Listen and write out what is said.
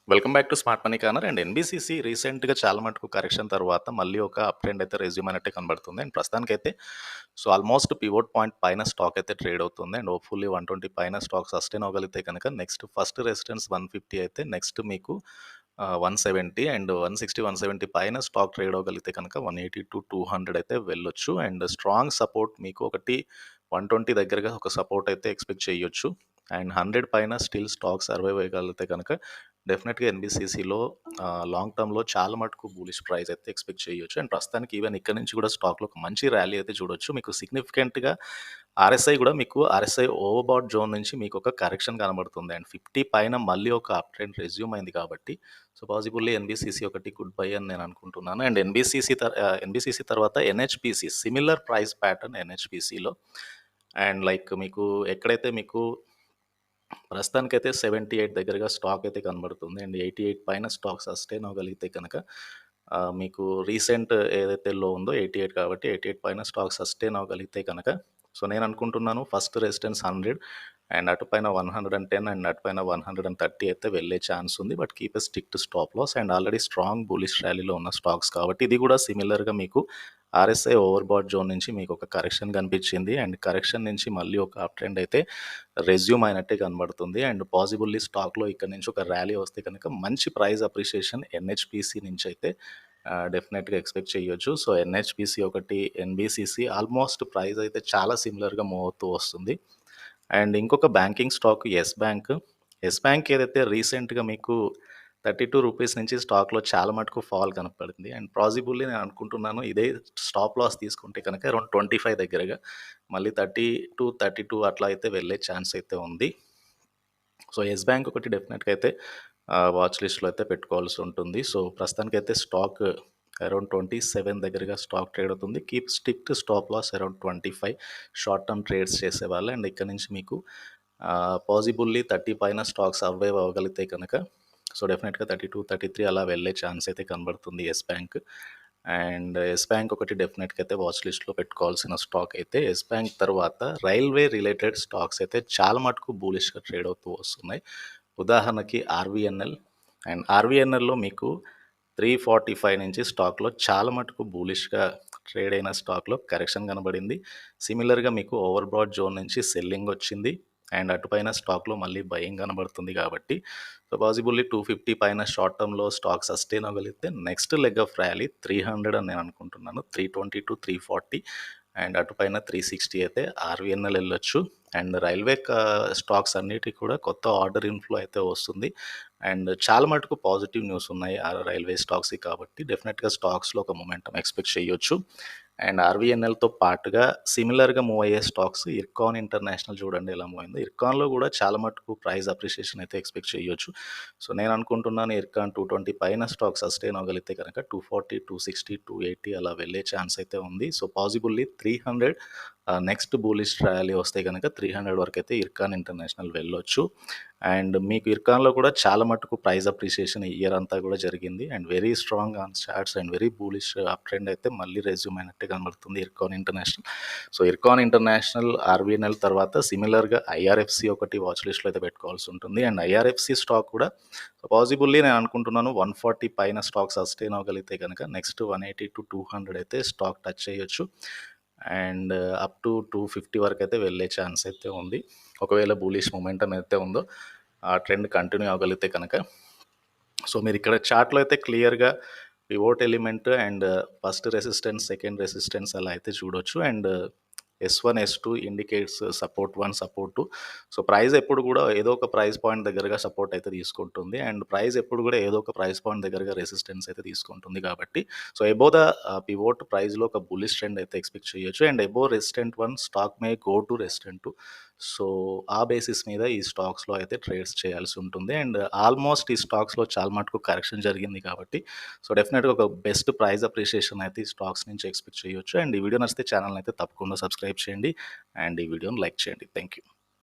Welcome back to smart money corner. And NBCC రీసెంట్‌గా చాలా మటుకు కరెక్షన్ తర్వాత మళ్ళీ ఒక అప్ ట్రెండ్ అయితే రెజ్యూమ్ అయినట్టే కనబడుతుంది. అండ్ ప్రస్తుతానికైతే ఆల్మోస్ట్ పివోట్ పాయింట్ పైన స్టాక్ అయితే ట్రేడ్ అవుతుంది. అండ్ హోప్‌ఫుల్లీ 120 పైన స్టాక్ సస్టైన్ అవ్వగలిగితే కనుక నెక్స్ట్ ఫస్ట్ రెసిస్టెన్స్ 150 అయితే నెక్స్ట్ మీకు 170 అండ్ 160, 170 పైన స్టాక్ ట్రేడ్ అవ్వగలిగితే కనుక 180-200 అయితే వెళ్ళొచ్చు. అండ్ స్ట్రాంగ్ సపోర్ట్ మీకు ఒకటి 120 దగ్గరగా ఒక సపోర్ట్ అయితే ఎక్స్‌పెక్ట్ చేయొచ్చు. అండ్ 100 పైన స్టిల్ స్టాక్ సర్వైవ్ అయ్యగలిగితే కనుక డెఫినెట్‌గా ఎన్‌బీసీసీలో లాంగ్ టర్మ్‌లో చాలా మటుకు బులిష్ ప్రైస్ అయితే ఎక్స్‌పెక్ట్ చేయొచ్చు. అండ్ ప్రస్తుతానికి ఈవెన్ ఇక్కడ నుంచి కూడా స్టాక్‌లో ఒక మంచి ర్యాలీ అయితే చూడొచ్చు. మీకు సిగ్నిఫికెంట్‌గా ఆర్ఎస్ఐ కూడా మీకు ఆర్ఎస్ఐ ఓవర్‌బాట్ జోన్ నుంచి మీకు ఒక కరెక్షన్ కనబడుతుంది. అండ్ 50 పైన మళ్ళీ ఒక అప్ ట్రెండ్ రెజ్యూమ్ అయింది కాబట్టి పాసిబుల్లీ ఎన్‌బీసీసీ ఒకటి గుడ్ బై అని నేను అనుకుంటున్నాను. అండ్ ఎన్‌బీసీసీ తర్వాత ఎన్‌హెచ్‌పీసీ సిమిలర్ ప్రైస్ ప్యాటర్న్ ఎన్‌హెచ్‌పీసీలో అండ్ లైక్ మీకు ఎక్కడైతే మీకు ప్రస్తుతానికైతే 78 దగ్గరగా స్టాక్ అయితే కనబడుతుంది. అండ్ 88 పైన స్టాక్ సస్టైన్ అవ్వగలిగితే కనుక మీకు రీసెంట్ ఏదైతే లో ఉందో 88 కాబట్టి 88 పైన స్టాక్ సస్టైన్ అవ్వగలిగితే కనుక నేను అనుకుంటున్నాను ఫస్ట్ రెసిస్టెన్స్ 100 అండ్ అటుపైన 110 అండ్ అటుపైన 130 అయితే వెళ్ళే ఛాన్స్ ఉంది. But keep a stick to stop loss. And already strong bullish ర్యాలీలో ఉన్న స్టాక్స్ కాబట్టి ఇది కూడా సిమిలర్గా మీకు ఆర్ఎస్ఐ ఓవర్బాట్ జోన్ నుంచి మీకు ఒక కరెక్షన్ కనిపించింది. అండ్ కరెక్షన్ నుంచి మళ్ళీ ఒక అప్ ట్రెండ్ అయితే రెజ్యూమ్ అయినట్టే కనబడుతుంది. అండ్ పాసిబుల్లీ స్టాక్లో ఇక్కడ నుంచి ఒక ర్యాలీ వస్తే కనుక మంచి ప్రైస్ అప్రిషియేషన్ ఎన్హెచ్పిసి నుంచి అయితే డెఫినెట్గా ఎక్స్పెక్ట్ చేయొచ్చు. ఎన్హెచ్పిసి ఒకటి, ఎన్బిసిసి ఆల్మోస్ట్ ప్రైస్ అయితే చాలా సిమిలర్గా మూవ్ అవుతూ వస్తుంది. అండ్ ఇంకొక banking stock Yes Bank. Yes Bank ఏదైతే రీసెంట్గా మీకు 32 రూపీస్ నుంచి స్టాక్లో చాలా మటుకు ఫాల్ కనపడింది. అండ్ పాసిబుల్లీ నేను అనుకుంటున్నాను ఇదే స్టాప్ లాస్ తీసుకుంటే కనుక అరౌండ్ 25 దగ్గరగా మళ్ళీ 32 అట్లా అయితే వెళ్ళే ఛాన్స్ అయితే ఉంది. ఎస్ బ్యాంక్ ఒకటి డెఫినెట్గా అయితే వాచ్ లిస్ట్లో అయితే పెట్టుకోవాల్సి ఉంటుంది. ప్రస్తుతానికైతే స్టాక్ అరౌండ్ 27 దగ్గరగా స్టాక్ ట్రేడ్ అవుతుంది. Keep stick to stop loss around 25 short term trades చేసేవాళ్ళు. అండ్ ఇక్కడ నుంచి మీకు పాసిబుల్లీ 30 పైన స్టాక్ సర్వైవ్ అవ్వగలిగితే కనుక డెఫినెట్గా 32, 33 అలా వెళ్ళే ఛాన్స్ అయితే కనబడుతుంది Yes Bank. And Yes Bank ఒకటి డెఫినెట్గా అయితే వాచ్ లిస్ట్లో పెట్టుకోవాల్సిన స్టాక్ అయితే ఎస్ బ్యాంక్. తర్వాత రైల్వే రిలేటెడ్ స్టాక్స్ అయితే చాలా మటుకు బూలిష్గా ట్రేడ్ అవుతూ వస్తున్నాయి. ఉదాహరణకి ఆర్వీఎన్ఎల్. అండ్ ఆర్వీఎన్ఎల్లో మీకు 345 నుంచి స్టాక్లో చాలా మటుకు బూలిష్గా ట్రేడ్ అయిన స్టాక్లో కరెక్షన్ కనబడింది. సిమిలర్గా మీకు ఓవర్బ్రాడ్ జోన్ నుంచి సెల్లింగ్ వచ్చింది. అండ్ అటుపైన స్టాక్లో మళ్ళీ బయింగ్ కనబడుతుంది కాబట్టి పాసిబుల్లీ 250 పైన షార్ట్ టర్మ్లో స్టాక్ సస్టైన్ అవ్వగలిగితే నెక్స్ట్ లెగ్ ఆఫ్ ర్యాలీ 300 అని నేను అనుకుంటున్నాను. 320-340 అండ్ అటుపైన 360 అయితే ఆర్వీఎన్ఎల్ వెళ్ళొచ్చు. అండ్ రైల్వే స్టాక్స్ అన్నిటికీ కూడా కొత్త ఆర్డర్ ఇన్ఫ్లో అయితే వస్తుంది. అండ్ చాలా మటుకు పాజిటివ్ న్యూస్ ఉన్నాయి ఆ రైల్వే స్టాక్స్కి కాబట్టి డెఫినెట్గా స్టాక్స్లో ఒక మొమెంటం ఎక్స్పెక్ట్ చేయొచ్చు. అండ్ ఆర్వీఎన్ఎల్తో పాటుగా సిమిలర్గా మూవ్ అయ్యే స్టాక్స్ ఇర్కాన్ ఇంటర్నేషనల్ చూడండి ఎలా మూవ్ అయిందో. ఇర్కాన్లో కూడా చాలా మటుకు ప్రైస్ అప్రిషియేషన్ అయితే ఎక్స్పెక్ట్ చేయొచ్చు. నేను అనుకుంటున్నాను ఇర్కాన్ 220 పైన స్టాక్ సస్టైన్ అవ్వగలిగితే కనుక 240, 260, 280 అలా వెళ్ళే ఛాన్స్ అయితే ఉంది. పాసిబుల్లీ 300 నెక్స్ట్ బులిష్ ర్యాలీ వస్తే కనుక 300 వరకు అయితే ఇర్కాన్ ఇంటర్నేషనల్ వెళ్ళొచ్చు. అండ్ మీకు ఇర్కాన్లో కూడా చాలా మటుకు ప్రైస్ అప్రిషియేషన్ ఇయర్ అంతా కూడా జరిగింది. And very strong on charts and very bullish up trend అయితే మళ్ళీ రెజ్యూమ్ అయినట్టే కనబడుతుంది Ircon international. Ircon international, RVNL తర్వాత సిమిలర్గా ఐఆర్ఎఫ్సి ఒకటి వాచ్ లిస్ట్లో అయితే పెట్టుకోవాల్సి ఉంటుంది. అండ్ ఐఆర్ఎఫ్సి స్టాక్ కూడా పాసిబుల్లీ నేను అనుకుంటున్నాను 140 పైన స్టాక్ సస్టైన్ అవ్వగలిగితే కనుక నెక్స్ట్ 180-200 అయితే స్టాక్ టచ్ చేయొచ్చు. అండ్ అప్ టు 250 వరకు అయితే వెళ్ళే ఛాన్స్ అయితే ఉంది. ఒకవేళ బులిష్ మొమెంటం అయితే ఉందో ఆ ట్రెండ్ కంటిన్యూ అవ్వగలిగితే కనుక. మీరు ఇక్కడ చార్ట్లో అయితే క్లియర్గా pivot element and first resistance, second resistance అలా అయితే చూడొచ్చు. And S1, S2 indicates support 1, support 2. Price ఎప్పుడు కూడా ఏదో ఒక ప్రైస్ పాయింట్ దగ్గరగా సపోర్ట్ అయితే తీసుకుంటుంది. అండ్ ప్రైస్ ఎప్పుడు కూడా ఏదో ఒక ప్రైస్ పాయింట్ దగ్గరగా రెసిస్టెన్స్ అయితే తీసుకుంటుంది కాబట్టి ఎబో ద పివోట్ ప్రైస్లో ఒక బులిష్ ట్రెండ్ అయితే ఎక్స్పెక్ట్ చేయొచ్చు. And above resistant 1 stock may go to resistant 2. ఆ బేసిస్ మీద ఈ స్టాక్స్లో అయితే ట్రేడ్స్ చేయాల్సి ఉంటుంది. అండ్ ఆల్మోస్ట్ ఈ స్టాక్స్లో చాలా మటుకు కరెక్షన్ జరిగింది కాబట్టి డెఫినెట్గా ఒక బెస్ట్ ప్రైస్ అప్రిషియేషన్ అయితే ఈ స్టాక్స్ నుంచి ఎక్స్పెక్ట్ చేయొచ్చు. అండ్ ఈ వీడియో నచ్చితే ఛానల్ అయితే తప్పకుండా సబ్స్క్రైబ్ చేయండి అండ్ ఈ వీడియోని లైక్ చేయండి. Thank you.